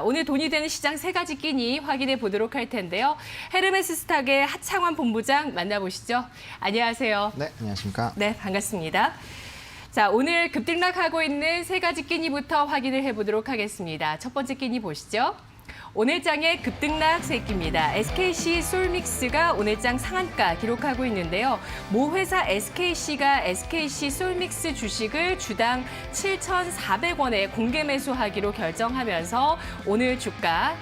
오늘 돈이 되는 시장 세 가지 끼니 확인해 보도록 할 텐데요. 헤르메스 스탁의 하창환 본부장 만나보시죠. 안녕하세요. 네, 안녕하십니까. 네, 반갑습니다. 자, 오늘 급등락하고 있는 세 가지 끼니부터 확인을 해보도록 하겠습니다. 첫 번째 끼니 보시죠. 오늘장의 급등락 새끼입니다. SKC 솔믹스가 오늘장 상한가 기록하고 있는데요. 모 회사 SKC가 SKC 솔믹스 주식을 주당 7,400원에 공개 매수하기로 결정하면서 오늘 주가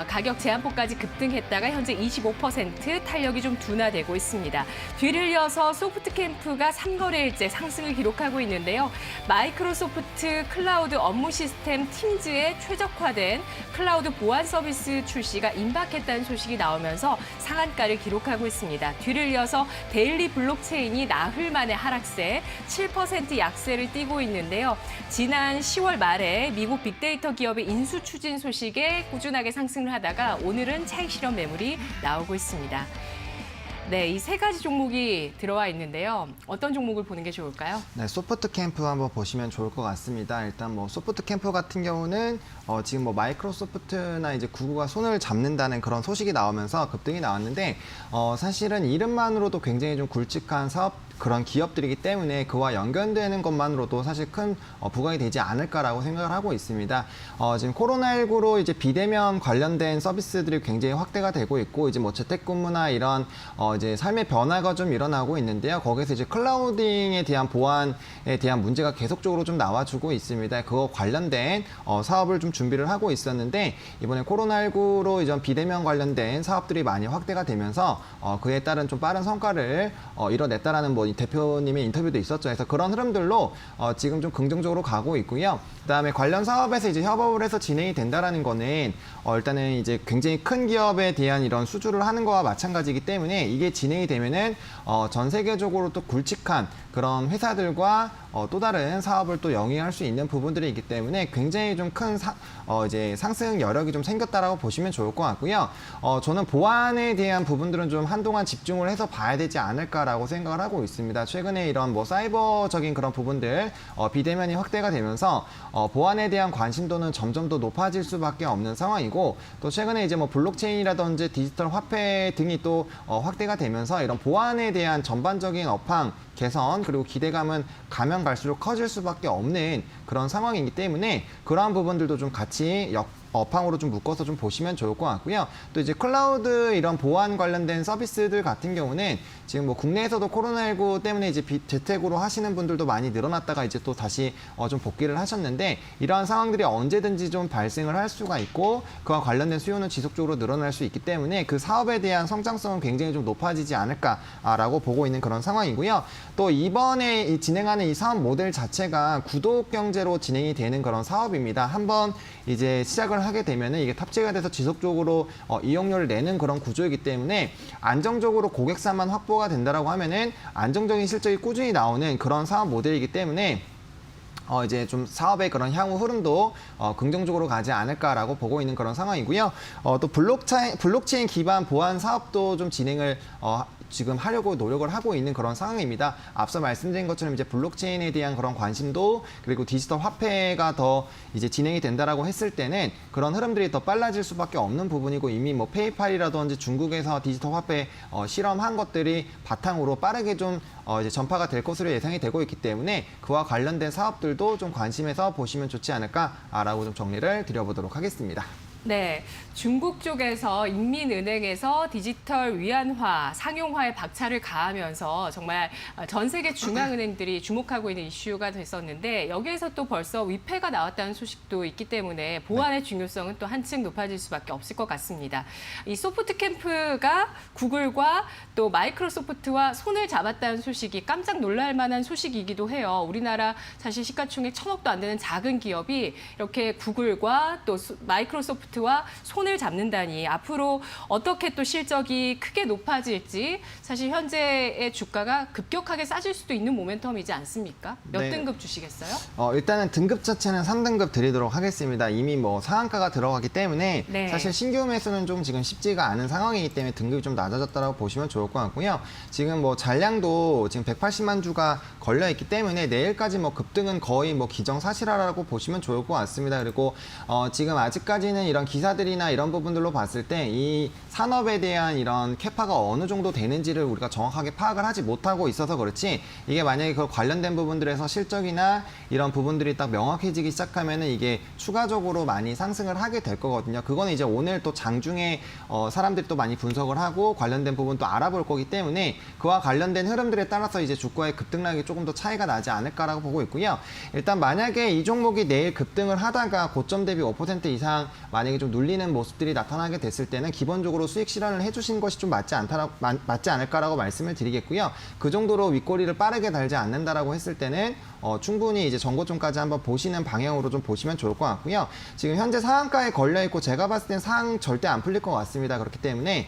가격 제한폭까지 급등했다가 현재 25% 탄력이 좀 둔화되고 있습니다. 뒤를 이어서 소프트캠프가 3거래일째 상승을 기록하고 있는데요. 마이크로소프트 클라우드 업무 시스템 팀즈에 최적화된 클라우드 보안 서비스 출시가 임박했다는 소식이 나오면서 상한가를 기록하고 있습니다. 뒤를 이어서 데일리 블록체인이 나흘 만에 하락세, 7% 약세를 띠고 있는데요. 지난 10월 말에 미국 빅데이터 기업의 인수 추진 소식에 꾸준하게 상승을 하다가 오늘은 차익 실현 매물이 나오고 있습니다. 네, 이 세 가지 종목이 들어와 있는데요. 어떤 종목을 보는 게 좋을까요? 네, 소프트 캠프 한번 보시면 좋을 것 같습니다. 일단 뭐 소프트 캠프 같은 경우는 지금 뭐 마이크로소프트나 이제 구글과 손을 잡는다는 그런 소식이 나오면서 급등이 나왔는데 사실은 이름만으로도 굉장히 좀 굵직한 사업 그런 기업들이기 때문에 그와 연결되는 것만으로도 사실 큰 부각이 되지 않을까라고 생각을 하고 있습니다. 지금 코로나19로 이제 비대면 관련된 서비스들이 굉장히 확대가 되고 있고 이제 뭐 재택근무나 이런 이제 삶의 변화가 좀 일어나고 있는데요. 거기서 이제 클라우딩에 대한 보안에 대한 문제가 계속적으로 좀 나와주고 있습니다. 그거 관련된 사업을 좀 준비를 하고 있었는데 이번에 코로나19로 이제 비대면 관련된 사업들이 많이 확대가 되면서 그에 따른 좀 빠른 성과를 이뤄냈다라는 뭐 대표님의 인터뷰도 있었죠. 그래서 그런 흐름들로 지금 좀 긍정적으로 가고 있고요. 그다음에 관련 사업에서 이제 협업을 해서 진행이 된다라는 거는 일단은 이제 굉장히 큰 기업에 대한 이런 수주를 하는 거와 마찬가지이기 때문에 이게 진행이 되면은 전 세계적으로 또 굵직한 그런 회사들과 또 다른 사업을 또 영위할 수 있는 부분들이 있기 때문에 굉장히 좀 큰 이제 상승 여력이 좀 생겼다라고 보시면 좋을 것 같고요. 저는 보안에 대한 부분들은 좀 한동안 집중을 해서 봐야 되지 않을까라고 생각을 하고 있습니다. 최근에 이런 뭐 사이버적인 그런 부분들 비대면이 확대가 되면서 보안에 대한 관심도는 점점 더 높아질 수밖에 없는 상황이고 또 최근에 이제 뭐 블록체인이라든지 디지털 화폐 등이 또 확대가 되면서 이런 보안에 대한 전반적인 업황 개선 그리고 기대감은 가면 갈수록 커질 수밖에 없는 그런 상황이기 때문에 그러한 부분들도 좀 같이 업황으로 좀 묶어서 좀 보시면 좋을 것 같고요. 또 이제 클라우드 이런 보안 관련된 서비스들 같은 경우는 지금 뭐 국내에서도 코로나19 때문에 이제 재택으로 하시는 분들도 많이 늘어났다가 이제 또 다시 좀 복귀를 하셨는데 이러한 상황들이 언제든지 좀 발생을 할 수가 있고 그와 관련된 수요는 지속적으로 늘어날 수 있기 때문에 그 사업에 대한 성장성은 굉장히 좀 높아지지 않을까라고 보고 있는 그런 상황이고요. 또 이번에 진행하는 이 사업 모델 자체가 구독 경제로 진행이 되는 그런 사업입니다. 한번 이제 시작을 하게 되면은 이게 탑재가 돼서 지속적으로 이용료를 내는 그런 구조이기 때문에 안정적으로 고객사만 확보가 된다라고 하면은 안정적인 실적이 꾸준히 나오는 그런 사업 모델이기 때문에 이제 좀 사업의 그런 향후 흐름도 긍정적으로 가지 않을까라고 보고 있는 그런 상황이고요. 또 블록체인 기반 보안 사업도 좀 진행을 지금 하려고 노력을 하고 있는 그런 상황입니다. 앞서 말씀드린 것처럼 이제 블록체인에 대한 그런 관심도 그리고 디지털 화폐가 더 이제 진행이 된다라고 했을 때는 그런 흐름들이 더 빨라질 수밖에 없는 부분이고 이미 뭐 페이팔이라든지 중국에서 디지털 화폐 실험한 것들이 바탕으로 빠르게 좀 이제 전파가 될 것으로 예상이 되고 있기 때문에 그와 관련된 사업들도 좀 관심해서 보시면 좋지 않을까라고 좀 정리를 드려보도록 하겠습니다. 네, 중국 쪽에서 인민은행에서 디지털 위안화, 상용화에 박차를 가하면서 정말 전 세계 중앙은행들이 주목하고 있는 이슈가 됐었는데 여기에서 또 벌써 위패가 나왔다는 소식도 있기 때문에 보안의 중요성은 또 한층 높아질 수밖에 없을 것 같습니다. 이 소프트캠프가 구글과 또 마이크로소프트와 손을 잡았다는 소식이 깜짝 놀랄 만한 소식이기도 해요. 우리나라 사실 시가총액 1,000억도 안 되는 작은 기업이 이렇게 구글과 또 마이크로소프트와 손을 잡는다니 앞으로 어떻게 또 실적이 크게 높아질지 사실 현재의 주가가 급격하게 싸질 수도 있는 모멘텀이지 않습니까? 몇 네. 등급 주시겠어요? 일단은 등급 자체는 3등급 드리도록 하겠습니다. 이미 뭐 상한가가 들어가기 때문에 네. 사실 신규 매수는 좀 지금 쉽지가 않은 상황이기 때문에 등급이 좀 낮아졌다고 보시면 좋을 것 같고요. 지금 뭐 잔량도 지금 180만 주가 걸려 있기 때문에 내일까지 뭐 급등은 거의 뭐 기정사실화라고 보시면 좋을 것 같습니다. 그리고 지금 아직까지는 이런 이런 기사들이나 이런 부분들로 봤을 때 이 산업에 대한 이런 캐파가 어느 정도 되는지를 우리가 정확하게 파악을 하지 못하고 있어서 그렇지, 이게 만약에 그 관련된 부분들에서 실적이나 이런 부분들이 딱 명확해지기 시작하면은 이게 추가적으로 많이 상승을 하게 될 거거든요. 그거는 이제 오늘 또 장중에 사람들이 또 많이 분석을 하고 관련된 부분 또 알아볼 거기 때문에 그와 관련된 흐름들에 따라서 이제 주가의 급등락이 조금 더 차이가 나지 않을까라고 보고 있고요. 일단 만약에 이 종목이 내일 급등을 하다가 고점 대비 5% 이상 만약에 좀 눌리는 모습들이 나타나게 됐을 때는 기본적으로 수익 실현을 해주신 것이 좀 맞지 않을까라고 말씀을 드리겠고요. 그 정도로 윗꼬리를 빠르게 달지 않는다라고 했을 때는 충분히 이제 전고점까지 한번 보시는 방향으로 좀 보시면 좋을 것 같고요. 지금 현재 상한가에 걸려 있고 제가 봤을 땐 상황 절대 안 풀릴 것 같습니다. 그렇기 때문에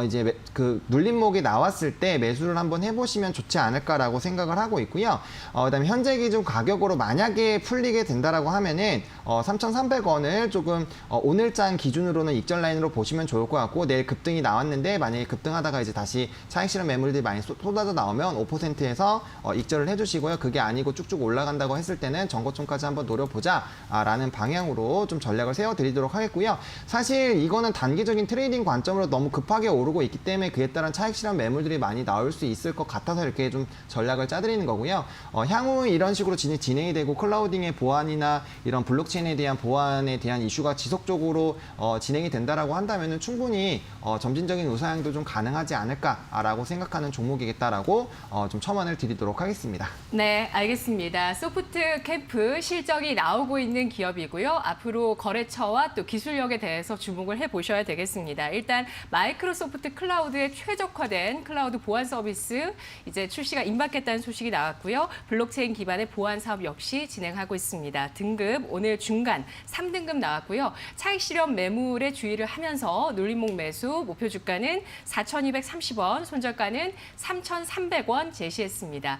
이제 그 눌림목이 나왔을 때 매수를 한번 해보시면 좋지 않을까라고 생각을 하고 있고요. 그다음에 현재 기준 가격으로 만약에 풀리게 된다라고 하면은 3,300원을 조금 오늘장 기준으로는 익절 라인으로 보시면 좋을 것 같고, 내일 급등이 나왔는데 만약에 급등하다가 이제 다시 차익 실현 매물들이 많이 쏟아져 나오면 5%에서 익절을 해주시고요. 그게 아니고 쭉쭉 올라간다고 했을 때는 전고점까지 한번 노려보자 라는 방향으로 좀 전략을 세워드리도록 하겠고요. 사실 이거는 단기적인 트레이딩 관점으로 너무 급하게 오르고 있기 때문에 그에 따른 차익 실현 매물들이 많이 나올 수 있을 것 같아서 이렇게 좀 전략을 짜드리는 거고요. 향후 이런 식으로 진행이 되고 클라우딩의 보안이나 이런 블록체인에 대한 보안에 대한 이슈가 지속적으로 진행이 된다라고 한다면 충분히 점진적인 우상향도 좀 가능하지 않을까라고 생각하는 종목이겠다라고 좀 첨언을 드리도록 하겠습니다. 네, 알겠습니다. 소프트 캠프 실적이 나오고 있는 기업이고요. 앞으로 거래처와 또 기술력에 대해서 주목을 해보셔야 되겠습니다. 일단 마이크로소프트 클라우드에 최적화된 클라우드 보안 서비스 이제 출시가 임박했다는 소식이 나왔고요. 블록체인 기반의 보안 사업 역시 진행하고 있습니다. 등급 오늘 중간 3등급 나왔고요. 차익 실현 매물에 주의를 하면서 눌림목 매수, 목표 주가는 4,230원, 손절가는 3,300원 제시했습니다.